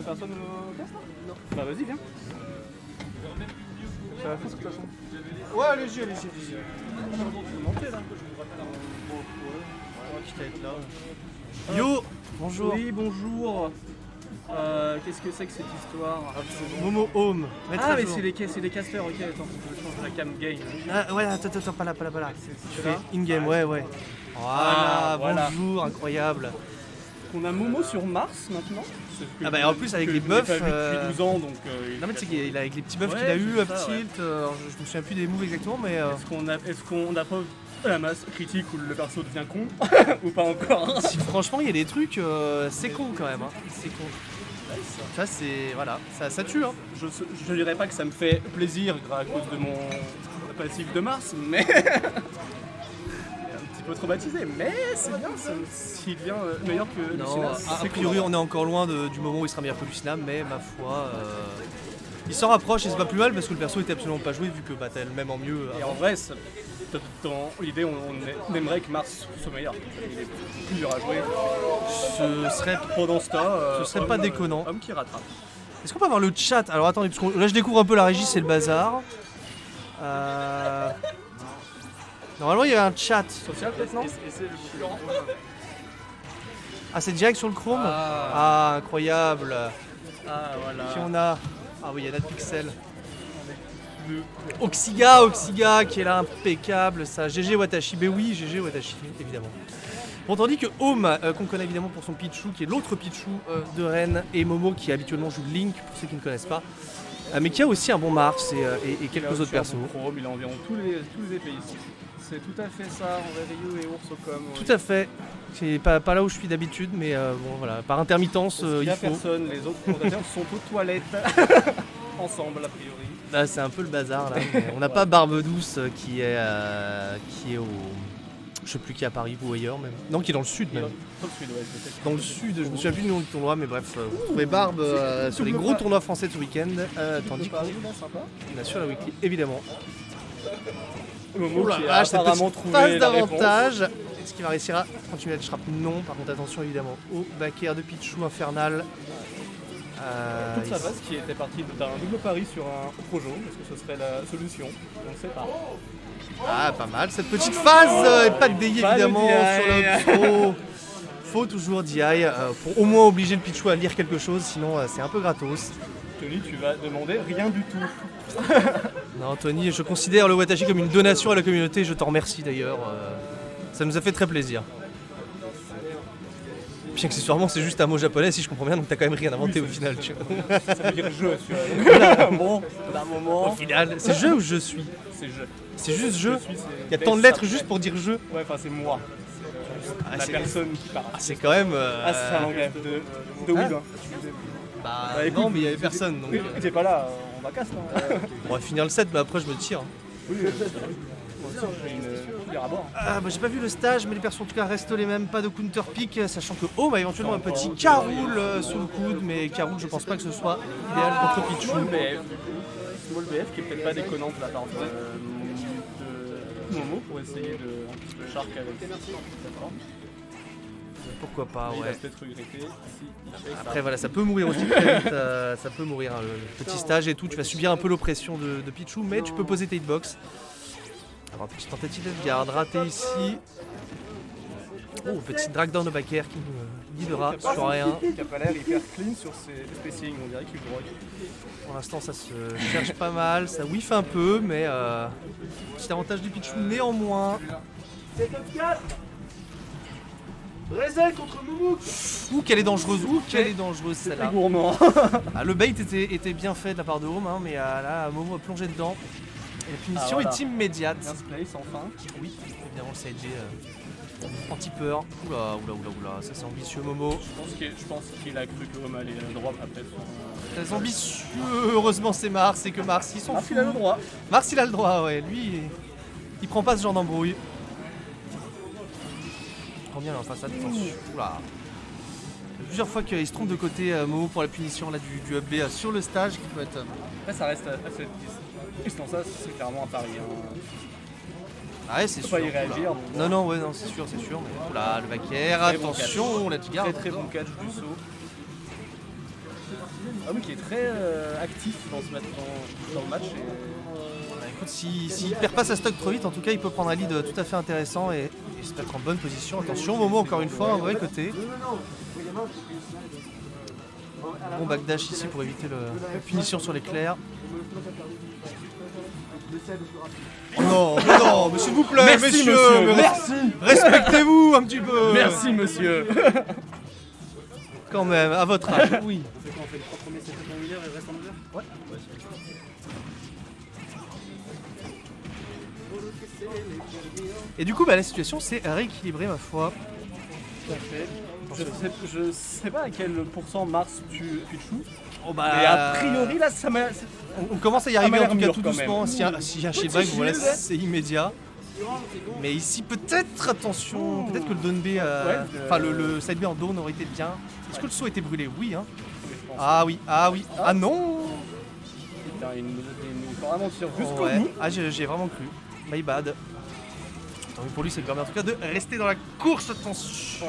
Personne au test là? Non. Bah vas-y, viens. Ça va faire de toute façon. Ouais, allez-y. Montez là. Yo, bonjour. Oui, bonjour. Qu'est-ce que c'est que cette histoire? Momo Home. Ah, mais c'est les casters, ok, attends, je change la cam game. Ah, ouais, attends, pas là. C'est Tu fais là. in-game, ouais. Voilà, bonjour, incroyable. On a Momo sur Mars maintenant. Ah bah en plus avec les buffs. Depuis 12 ans donc. Non mais tu sais qu'il a avec les petits buffs Ouais, qu'il a eu, c'est up ça, tilt, je me souviens plus des moves exactement mais. Est-ce qu'on a pas la masse critique où le perso devient con ou pas encore? Si, franchement il y a des trucs, c'est con quand même, hein. C'est con. Ça c'est. Voilà, ça tue hein. Je dirais pas que ça me fait plaisir à cause de mon passif de Mars, mais. Un peu traumatisé, mais c'est bien s'il devient meilleur que Non, Lucina. a priori on est encore loin du moment où il sera meilleur que Lucina, mais ma foi, il s'en rapproche et c'est pas plus mal parce que le perso était absolument pas joué vu que bah, t'as le même en mieux. Et en vrai, dans l'idée, on aimerait que Mars soit meilleur. Il est plus dur à jouer. Ce serait, Pendant ce temps, ce serait pas déconnant. Homme qui rattrape. Est-ce qu'on peut avoir le chat? Alors attendez, parce que là je découvre un peu la régie, c'est le bazar. Normalement il y avait un chat. Social peut-être, non? Ah c'est direct sur le Chrome? Ah incroyable. Ah voilà. Qui on a? Ah oui il y a NatPixel. Oxiga qui est là impeccable ça. GG Watashi, ben oui GG Watashi évidemment. Bon tandis que Home, qu'on connaît évidemment pour son Pichu, qui est l'autre Pichu de Rennes, et Momo qui habituellement joue Link pour ceux qui ne connaissent pas. Mais qui a aussi un bon Mars et quelques autres persos. Il a environ tous les pays ici. C'est tout à fait ça, on va Ryu et Ursocom. Tout à fait. C'est pas là où je suis d'habitude, mais bon voilà, par intermittence, Il il n'y a faut. personne, les autres commentateurs sont aux toilettes, ensemble a priori. Là c'est un peu le bazar là. Mais on n'a pas Barbe Douce qui est au. Je sais plus qui est à Paris ou ailleurs même. Non qui est dans le sud même. Dans le sud, ouais, je sais. Dans le sud, je me souviens plus du nom du tournoi, mais bref, vous trouvez Barbe sur les gros tournois français de ce week-end. Tandis qu'on a sur la weekly évidemment. Momo Oh la qui a vache, cette apparemment petite trouvé phase la d'avantage. Est-ce qu'il va réussir à continuer à être shrap? Non, par contre attention évidemment au back air de Pichu infernal. Toute sa base qui était partie d'un double pari sur un Projo, parce que ce serait la solution, on ne sait pas. Ah pas mal, cette petite phase et pas de DI Pas de évidemment DI. sur le faut toujours DI pour au moins obliger le Pichu à lire quelque chose, sinon c'est un peu gratos. Tony, tu vas demander rien du tout. Non Tony, je considère le Watashi comme une donation à la communauté, je t'en remercie d'ailleurs. Ça nous a fait très plaisir. Puis accessoirement c'est juste un mot japonais si je comprends bien, donc t'as quand même rien inventé au final. Tu vois. Ça veut dire je sur bon, d'un moment. Au final, c'est je ou je suis? C'est je. C'est juste je. suis, Il y a tant de lettres juste pour dire je. Ouais, enfin c'est moi. Ah, La c'est- personne qui parle. C'est quand même. C'est un langage de Hein Will. Bah, Bah, écoute, non, mais il y avait personne donc. T'es pas là, on va casse là. On va finir le set, mais après je me tire. Oui, j'ai une cuillère à boire. Ah, bah, j'ai pas vu le stage, mais les persos en tout cas restent les mêmes, pas de counter pick, sachant que Home a éventuellement un petit Caroul sous le coude, mais Caroul je pense pas que ce soit idéal contre Pichu. Small BF qui est peut-être pas déconnant de la part de Momo pour essayer de un petit peu shark avec cette forme. Pourquoi pas, Il va ouais. peut-être regretter si il fait ça. Après voilà, ça peut mourir aussi très vite, ça peut mourir, hein, le petit stage et tout, tu vas subir un peu l'oppression de Pichu, mais tu peux poser tes hitbox. Alors petite tentative de garde ratée ici. Oh, petite drag down de back air qui nous guidera sur rien. Il a pas l'air hyper clean sur ses spacing, on dirait qu'il broque. Pour l'instant ça se cherche pas mal, ça whiff un peu, mais petit avantage du Pichu néanmoins. Rezel contre Momo. Ouh qu'elle est dangereuse, est dangereuse C'est celle-là. gourmand. Ah, le bait était bien fait de la part de Home, hein, mais là Momo a plongé dedans. Et la punition voilà. est immédiate. Bien se place enfin. Oui, évidemment le side anti-peur. Oula, ça c'est ambitieux Momo. Je pense qu'il a cru que Homme allait droit après son. Très ambitieux, heureusement c'est Mars, et que Mars ils sont fous. Il a le droit. Mars il a le droit, ouais, lui il prend pas ce genre d'embrouille. Combien là en façade, attention. Oula. Il y a plusieurs fois qu'il se trompe de côté Momo pour la punition là, du up B sur le stage qui peut être. Après ça reste assez distance, ça c'est clairement un pari. Hein. Ah ouais, c'est Faut sûr. pas y réagir. Non, non, ouais, non, c'est sûr, c'est sûr. Mais oula, le backer, Très bon attention, la Très garde. très bon catch du saut. Ah oui, qui est très actif dans le match. Bah, écoute, s'il perd pas sa stock trop vite, en tout cas, il peut prendre un lead tout à fait intéressant et se mettre en bonne position. Attention, Momo, encore une fois, un vrai côté. Bon backdash ici pour éviter la punition sur l'éclair. Oh non, mais non, mais s'il vous plaît, Merci, messieurs, monsieur, mais merci. respectez-vous un petit peu. Merci monsieur. Quand même, à votre âge. Oui. On fait les 3 premiers setups en healer et le reste en over. Ouais. Et du coup, bah, la situation s'est rééquilibrée, ma foi. Tout à fait. Je sais pas à quel pourcent Mars tu joues. Oh, bah, Mais a priori là ça m'a. on commence à y m'a arriver en l'air tout cas mûr tout quand doucement. même. S'il y a un shield break, Petit voilà, shield. c'est immédiat. Mais ici, peut-être, attention, peut-être que le down B, enfin le side B en down aurait été bien. Est-ce que le saut a été brûlé? Oui, hein. Ah. Ah oui. Ah non. Putain, il nous vraiment tire jusqu'au Ouais. bout. Ah, j'ai vraiment cru. My bad. Donc pour lui, c'est permet en tout cas de rester dans la course. Attention,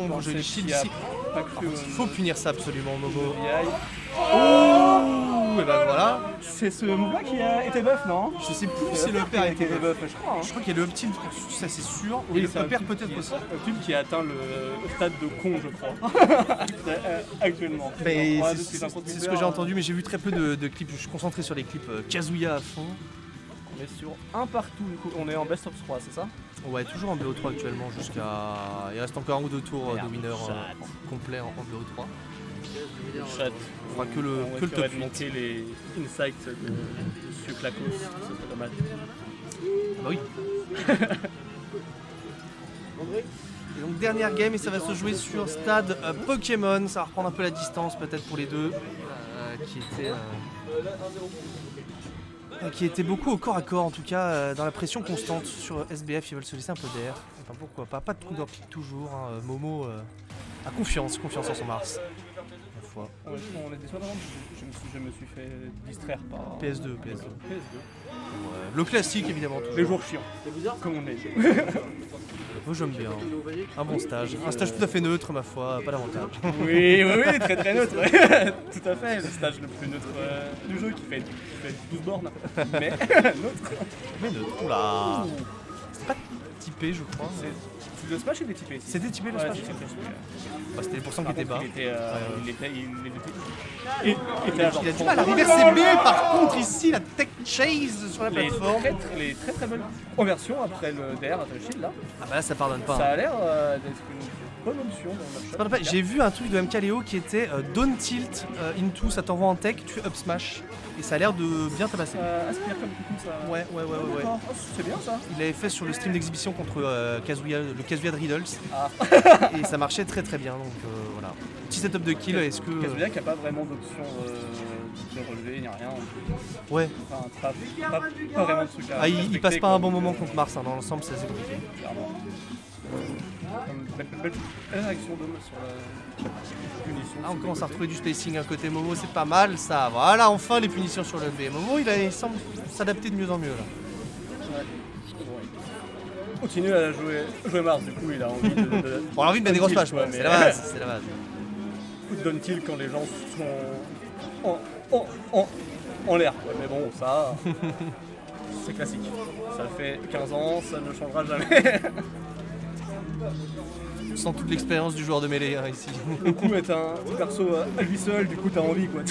Voilà, joli shield qui a ici. pas cru Il faut punir ça absolument, Momo. Aïe. Oh, et ben voilà. C'est ce move-là qui a été buff, non? Je sais plus si le père a été buff, je crois. Je crois qu'il y a le up tilt, ça c'est sûr. Oui, Et le c'est un upper tube peut-être qui- aussi. Un tube qui a atteint le stade de con, je crois. Actuellement. Mais Ouais, c'est c'est un c'est ce que j'ai entendu, mais j'ai vu très peu de clips. Je suis concentré sur les clips Kazuya à fond. On est sur un partout, du coup. On est en best of 3, c'est ça? Ouais, toujours en BO3 actuellement jusqu'à. Il reste encore un ou deux tours Merde, de winner chat. complet en BO3. Chat. On fera que le On top risquerait de 8. manquer les insights de Monsieur Clacos, ce serait dommage. Bah oui. Et donc dernière game et ça va se jouer sur stade Pokémon. Ça va reprendre un peu la distance peut-être pour les deux. Qui étaient beaucoup au corps à corps en tout cas dans la pression constante sur SBF. Ils veulent se laisser un peu d'air. Enfin pourquoi pas. Pas de coup d'orpique toujours. Hein. Momo a confiance en son Mars. La foi. On est décevant, je me suis fait distraire par PS2. PS2. Le classique évidemment toujours. Les jours chiants, comme on est. Moi j'aime bien. Un bon stage. Un stage tout à fait neutre ma foi, pas davantage. Oui, très très neutre. Ouais. Tout à fait, le stage le plus neutre du jeu qui fait 12 bornes. Mais neutre. Mais neutre. Oula. C'est pas typé je crois. Le Smash était typé ici. C'était typé le Ouais, Smash. c'était typé. Bah, c'était les pourcents qui Par étaient bas. contre, il était Il a du mal à reverser B par contre ici la tech chase sur la plateforme. Les très belles conversions après le DR à Shield là. Ah bah là ça pardonne pas. Ça Hein. a l'air d'être une bonne option dans le match. Ça pardonne pas. J'ai vu un truc de MKLeo qui était down tilt into, ça t'envoie en tech, tu up smash. Et ça a l'air de bien tabasser. Ça aspire comme ça. Ouais. D'accord. Oh, c'est bien ça. Il avait fait sur le stream d'exhibition contre Kazuya, le Kazuya de Riddles. Ah. Et ça marchait très très bien donc voilà. Petit setup de kill, est-ce que. Kazuya qui a pas vraiment d'option de relever, ni rien. Ouais. Enfin, pas vraiment de truc à Ah, il respecter, passe pas quoi. un bon moment contre Mars, hein. Dans l'ensemble c'est assez compliqué. Clairement. Belle réaction d'homme sur la punition. Ah, on commence à retrouver du spacing à côté Momo, c'est pas mal ça. Voilà, enfin les punitions sur le B. Momo il semble s'adapter de mieux en mieux là. Continue à jouer Mars, du coup il a envie de. On a envie de mettre des grosses pages, ouais, c'est la base, c'est la base. Coup de down-tilt quand les gens sont en l'air. Ouais, mais bon, ça, c'est classique. Ça fait 15 ans, ça ne changera jamais. Sans toute l'expérience du joueur de mêlée hein, ici. Le coup est un petit perso à lui seul, du coup t'as envie quoi.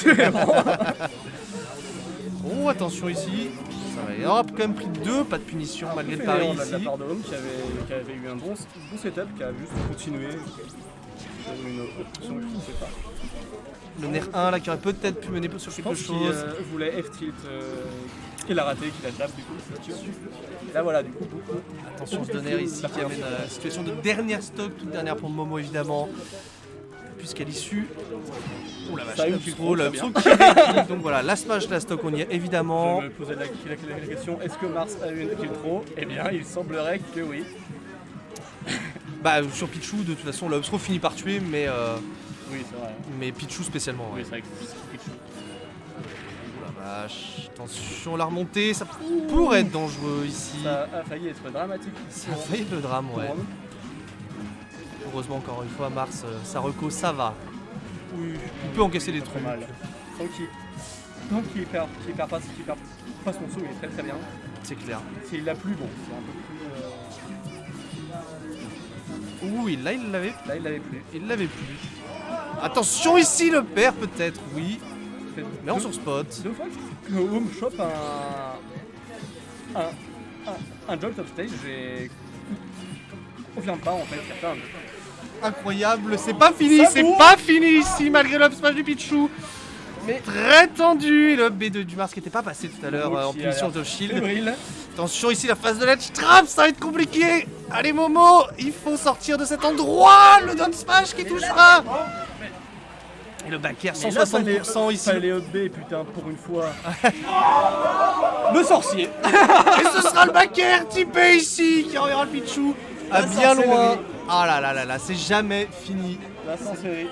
Oh attention ici. Ça va. Il aura quand même pris 2, pas de punition malgré le pari De la ici. part de Home qui avait eu un bon setup, qui a juste continué. Une option, je ne sais pas. Le nerf 1 là qui aurait peut-être pu mener sur Je quelque pense qu'il chose. voulait F-tilt, il a raté, qu'il a jab du coup. Et là voilà, du coup, Attention ce nerf ici qui amène à la situation de dernière stock, toute dernière pour Momo évidemment. Puisqu'à l'issue. Oh la vache, Ça a eu le une upthrow, très le bien. upthrow qui rééquilibre. Donc voilà, la smash, la stock, on y est évidemment. Je me posais la question, est-ce que Mars a eu une kill trop? Eh bien, il semblerait que oui. Bah sur Pichu de toute façon, le upthrow finit par tuer, mais Oui, c'est vrai. Pichu spécialement. Oui, Ouais. c'est vrai que c'est quelque chose. Flash. Attention, la remontée, ça pourrait être dangereux ici. Ça a failli être dramatique. Ça a failli être le drame, ouais. Heureusement, encore une fois, Mars, sa reco, ça va. Oui, Il peut encaisser des trop trucs. mal. Donc il perd pas son saut, il est très très bien. C'est clair. S'il l'a plus, bon, c'est un peu plus... Oui, là, il l'avait. Là, il l'avait plus. Il l'avait plus. Attention ici, le perd peut-être, oui. Fait Mais on deux- sur spot. Deux fois que Home chope un jolt of stage, j'ai... confirme pas en fait, certain. Incroyable, c'est pas fini, Ça c'est bourre. pas fini ici malgré l'up smash du Pichou. Mais très tendu, et le B2 du Mars qui était pas passé tout à l'heure Momo en qui a punition l'air de shield. fébrile. Attention ici la phase de ledge trap, ça va être compliqué. Allez Momo, il faut sortir de cet endroit, le down smash qui touchera. Et le back air, Et là, 160% ici. Fallait up B, putain, pour une fois. Le sorcier. Et ce sera le back air typé ici qui enverra le Pichou à La bien loin. sorcellerie. Ah là là là là, c'est jamais fini. La sorcellerie.